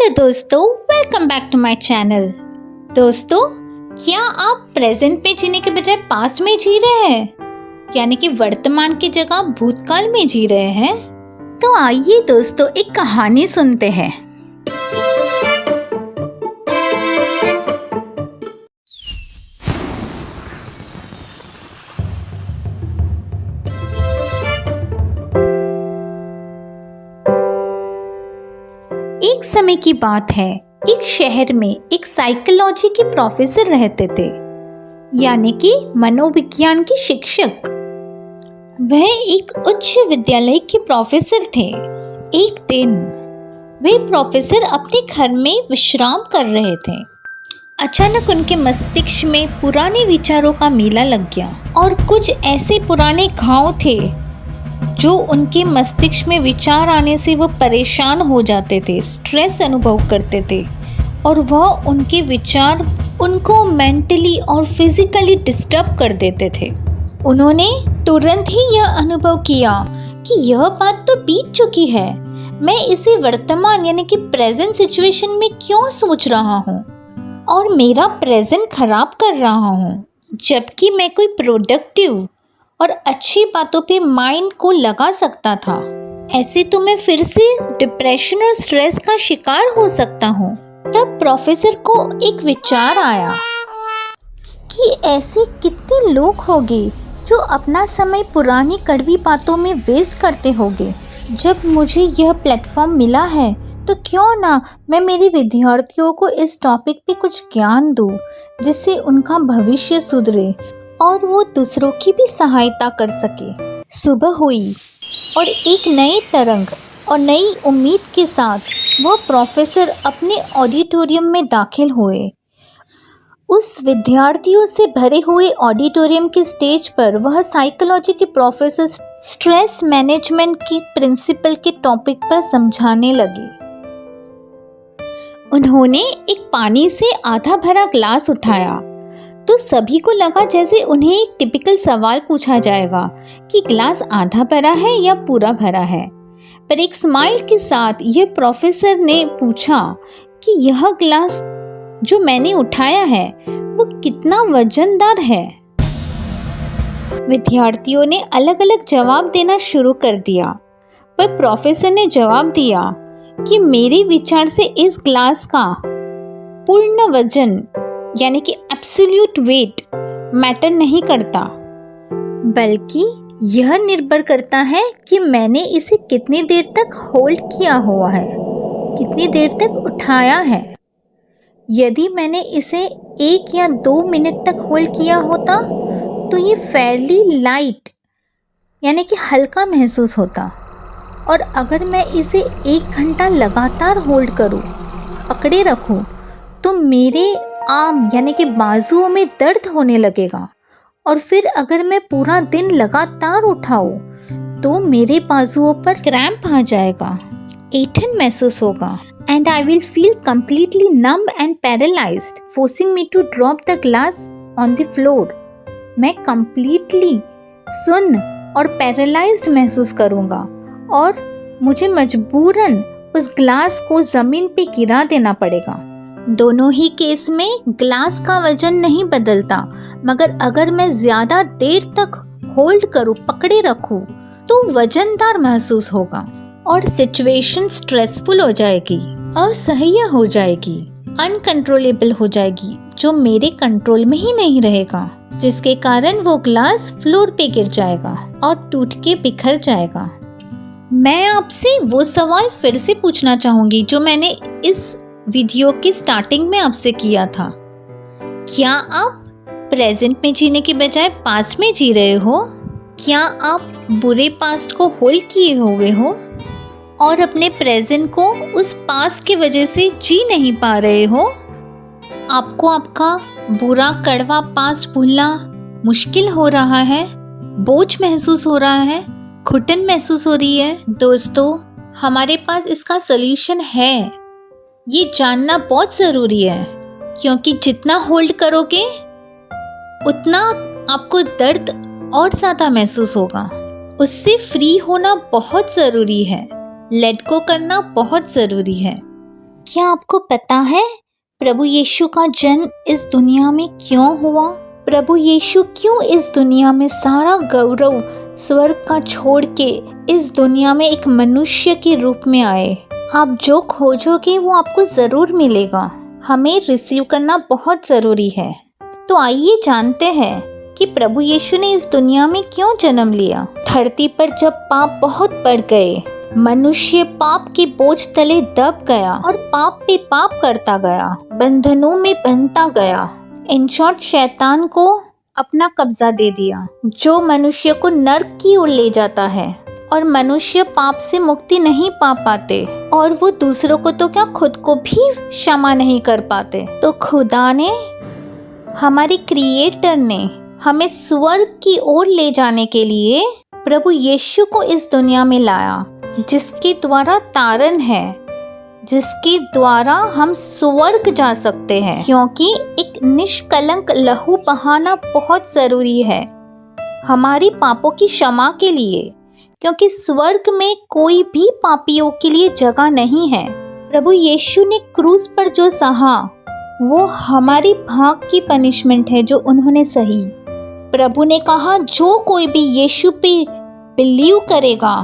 Hello दोस्तों, welcome back to my channel. दोस्तों, क्या आप प्रेजेंट में जीने के बजाय पास्ट में जी रहे हैं, यानी कि वर्तमान की जगह भूतकाल में जी रहे हैं? तो आइए दोस्तों, एक कहानी सुनते हैं। एक समय की बात है, एक शहर में एक साइकोलॉजी के प्रोफेसर रहते थे, यानी कि मनोविज्ञान के शिक्षक। वह एक उच्च विद्यालय के प्रोफेसर थे। एक दिन वे प्रोफेसर अपने घर में विश्राम कर रहे थे। अचानक उनके मस्तिष्क में पुराने विचारों का मेला लग गया और कुछ ऐसे पुराने घाव थे जो उनके मस्तिष्क में विचार आने से वो परेशान हो जाते थे, स्ट्रेस अनुभव करते थे और वह उनके विचार उनको मेंटली और फिजिकली डिस्टर्ब कर देते थे। उन्होंने तुरंत ही यह अनुभव किया कि यह बात तो बीत चुकी है, मैं इसे वर्तमान यानी कि प्रेजेंट सिचुएशन में क्यों सोच रहा हूँ और मेरा प्रेजेंट खराब कर रहा हूँ, जबकि मैं कोई प्रोडक्टिव और अच्छी बातों पे माइंड को लगा सकता था। ऐसे तो मैं फिर से डिप्रेशन और स्ट्रेस का शिकार हो सकता हूँ। तब प्रोफेसर को एक विचार आया कि ऐसे कितने लोग होंगे जो अपना समय पुरानी कड़वी बातों में वेस्ट करते होंगे। जब मुझे यह प्लेटफॉर्म मिला है तो क्यों ना मैं मेरे विद्यार्थियों को इस टॉपिक पे कुछ ज्ञान दूँ, जिससे उनका भविष्य सुधरे और वो दूसरों की भी सहायता कर सके। सुबह हुई और एक नए तरंग और नई उम्मीद के साथ वह प्रोफेसर अपने ऑडिटोरियम में दाखिल हुए। उस विद्यार्थियों से भरे हुए ऑडिटोरियम के स्टेज पर वह साइकोलॉजी के प्रोफेसर स्ट्रेस मैनेजमेंट की प्रिंसिपल के टॉपिक पर समझाने लगे। उन्होंने एक पानी से आधा भरा ग्लास उठाया तो सभी को लगा जैसे उन्हें एक टिपिकल सवाल पूछा जाएगा कि ग्लास आधा भरा है या पूरा भरा है। पर एक स्माइल के साथ यह प्रोफेसर ने पूछा कि यह ग्लास जो मैंने उठाया है वो कितना वजनदार है। विद्यार्थियों ने अलग अलग जवाब देना शुरू कर दिया, पर प्रोफेसर ने जवाब दिया कि मेरे विचार से इस ग्लास का पूर्ण वजन यानी कि एब्सोल्यूट वेट मैटर नहीं करता, बल्कि यह निर्भर करता है कि मैंने इसे कितनी देर तक होल्ड किया हुआ है, कितनी देर तक उठाया है। यदि मैंने इसे 1 या 2 मिनट तक होल्ड किया होता तो ये फेयरली लाइट यानी कि हल्का महसूस होता, और अगर मैं इसे 1 घंटा लगातार होल्ड करूं, पकड़े रखूं, तो मेरे आर्म यानी कि बाजुओं में दर्द होने लगेगा। और फिर अगर मैं पूरा दिन लगातार उठाऊं तो मेरे बाजुओं पर क्रैम्प आ जाएगा, ऐंठन महसूस होगा, and I will feel completely numb and paralyzed, forcing me to drop the glass on the floor। मैं completely सुन्न और पैरालाइज्ड महसूस करूँगा और मुझे मजबूरन उस ग्लास को ज़मीन पे गिरा देना पड़ेगा। दोनों ही केस में ग्लास का वजन नहीं बदलता, मगर अगर मैं ज़्यादा देर तक होल्ड करूँ, पकड़े रखूँ, तो वजनदार महसूस होगा और सिचुएशन स्ट्रेसफुल हो जाएगी, असह्य हो जाएगी, अनकंट्रोलेबल हो जाएगी, जो मेरे कंट्रोल में ही नहीं रहेगा, जिसके कारण वो ग्लास फ्लोर पे गिर जाएगा और टूट के बिखर जाएगा। मैं आपसे वो सवाल फिर से पूछना चाहूँगी जो मैंने इस वीडियो की स्टार्टिंग में आपसे किया था। क्या आप प्रेजेंट में जीने के बजाय पास्ट में जी रहे हो? क्या आप बुरे पास्ट को होल्ड किए हुए हो और अपने प्रेजेंट को उस पास्ट की वजह से जी नहीं पा रहे हो? आपको आपका बुरा कड़वा पास्ट भूलना मुश्किल हो रहा है, बोझ महसूस हो रहा है, घुटन महसूस हो रही है? दोस्तों, हमारे पास इसका सॉल्यूशन है। ये जानना बहुत ज़रूरी है, क्योंकि जितना होल्ड करोगे उतना आपको दर्द और ज़्यादा महसूस होगा। उससे फ्री होना बहुत ज़रूरी है, लेट गो करना बहुत ज़रूरी है। क्या आपको पता है प्रभु यीशु का जन्म इस दुनिया में क्यों हुआ? प्रभु यीशु क्यों इस दुनिया में सारा गौरव स्वर्ग का छोड़ के इस दुनिया में एक मनुष्य के रूप में आए? आप जो खोजोगे वो आपको ज़रूर मिलेगा। हमें रिसीव करना बहुत ज़रूरी है। तो आइए जानते हैं कि प्रभु यीशु ने इस दुनिया में क्यों जन्म लिया। धरती पर जब पाप बहुत बढ़ गए, मनुष्य पाप के बोझ तले दब गया और पाप पे पाप करता गया, बंधनों में बंधता गया। इन शॉर्ट, शैतान को अपना कब्जा दे दिया, जो मनुष्य को नर्क की ओर ले जाता है। और मनुष्य पाप से मुक्ति नहीं पा पाते, और वो दूसरों को तो क्या खुद को भी क्षमा नहीं कर पाते। तो खुदा ने, हमारे क्रिएटर ने हमें स्वर्ग की ओर ले जाने के लिए प्रभु यीशु को इस दुनिया में लाया, जिसके द्वारा तारण है, जिसके द्वारा हम स्वर्ग जा सकते हैं। क्योंकि एक निष्कलंक लहू बहाना बहुत ज़रूरी है हमारी पापों की क्षमा के लिए, क्योंकि स्वर्ग में कोई भी पापियों के लिए जगह नहीं है। प्रभु यीशु ने क्रूस पर जो सहा वो हमारी भाग की पनिशमेंट है जो उन्होंने सही। प्रभु ने कहा जो कोई भी यीशु पे बिलीव करेगा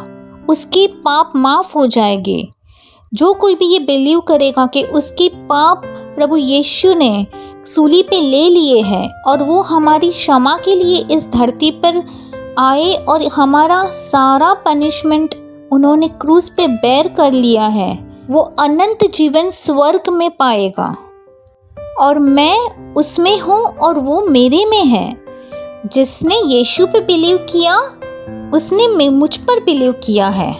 उसके पाप माफ़ हो जाएंगे। जो कोई भी ये बिलीव करेगा कि उसके पाप प्रभु यीशु ने सूली पे ले लिए हैं और वो हमारी क्षमा के लिए इस धरती पर आए और हमारा सारा पनिशमेंट उन्होंने क्रूस पे बेयर कर लिया है, वो अनंत जीवन स्वर्ग में पाएगा। और मैं उसमें हूँ और वो मेरे में है। जिसने यीशु पे बिलीव किया उसने मुझ पर बिलीव किया है।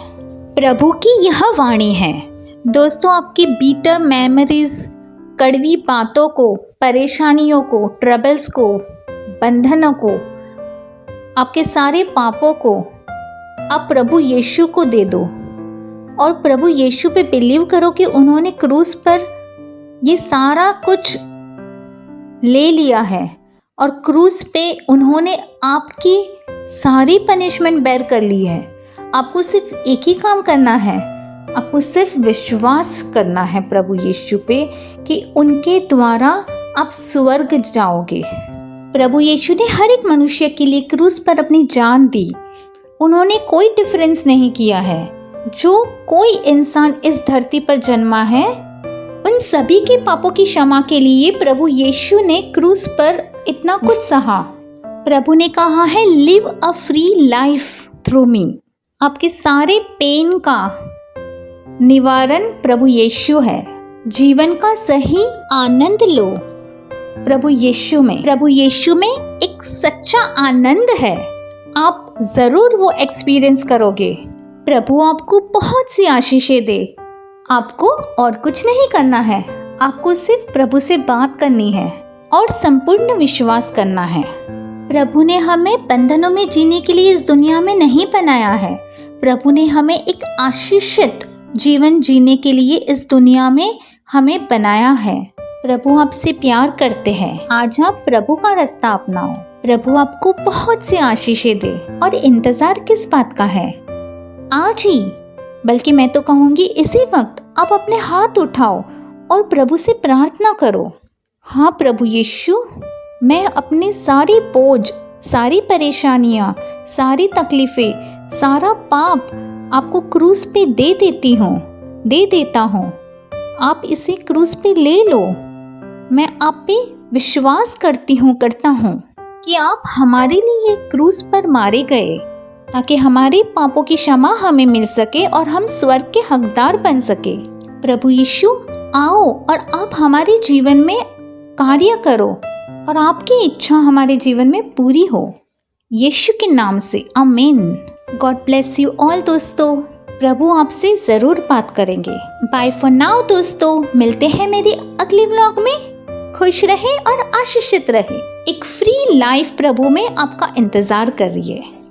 प्रभु की यह वाणी है। दोस्तों, आपकी बीटर मेमोरीज, कड़वी बातों को, परेशानियों को, ट्रबल्स को, बंधनों को, आपके सारे पापों को आप प्रभु यीशु को दे दो और प्रभु यीशु पे बिलीव करो कि उन्होंने क्रूस पर ये सारा कुछ ले लिया है और क्रूस पे उन्होंने आपकी सारी पनिशमेंट बेयर कर ली है। आपको सिर्फ एक ही काम करना है, आपको सिर्फ विश्वास करना है प्रभु यीशु पे कि उनके द्वारा आप स्वर्ग जाओगे। प्रभु यीशु ने हर एक मनुष्य के लिए क्रूस पर अपनी जान दी। उन्होंने कोई डिफरेंस नहीं किया है। जो कोई इंसान इस धरती पर जन्मा है उन सभी के पापों की क्षमा के लिए प्रभु यीशु ने क्रूस पर इतना कुछ सहा। प्रभु ने कहा है, live a free life through me. आपके सारे पेन का निवारण प्रभु यीशु है। जीवन का सही आनंद लो प्रभु यीशु में। प्रभु यीशु में एक सच्चा आनंद है। आप जरूर वो एक्सपीरियंस करोगे। प्रभु आपको बहुत सी आशीषें दे। आपको और कुछ नहीं करना है, आपको सिर्फ प्रभु से बात करनी है और संपूर्ण विश्वास करना है। प्रभु ने हमें बंधनों में जीने के लिए इस दुनिया में नहीं बनाया है। प्रभु ने हमें एक आशीषित जीवन जीने के लिए इस दुनिया में हमें बनाया है। प्रभु आपसे प्यार करते हैं। आज आप प्रभु का रास्ता अपनाओ। प्रभु आपको बहुत सी आशीषें दे। और इंतजार किस बात का है? आज ही, बल्कि मैं तो कहूँगी इसी वक्त आप अपने हाथ उठाओ और प्रभु से प्रार्थना करो। हाँ प्रभु यीशु, मैं अपने सारे बोझ, सारी परेशानियाँ, सारी तकलीफ़ें, सारा पाप आपको क्रूस पे दे देता हूँ। आप इसे क्रूस पे ले लो। मैं आप पे विश्वास करता हूँ कि आप हमारे लिए क्रूस पर मारे गए ताकि हमारे पापों की क्षमा हमें मिल सके और हम स्वर्ग के हकदार बन सके। प्रभु यीशु, आओ और आप हमारे जीवन में कार्य करो और आपकी इच्छा हमारे जीवन में पूरी हो। यीशु के नाम से आमीन। गॉड ब्लेस यू ऑल दोस्तों। प्रभु आपसे ज़रूर बात करेंगे। बाय फॉर नाउ दोस्तों। मिलते हैं मेरे अगले व्लॉग में। खुश रहे और आशीषित रहे। एक फ्री लाइफ प्रभु में आपका इंतज़ार कर रही है।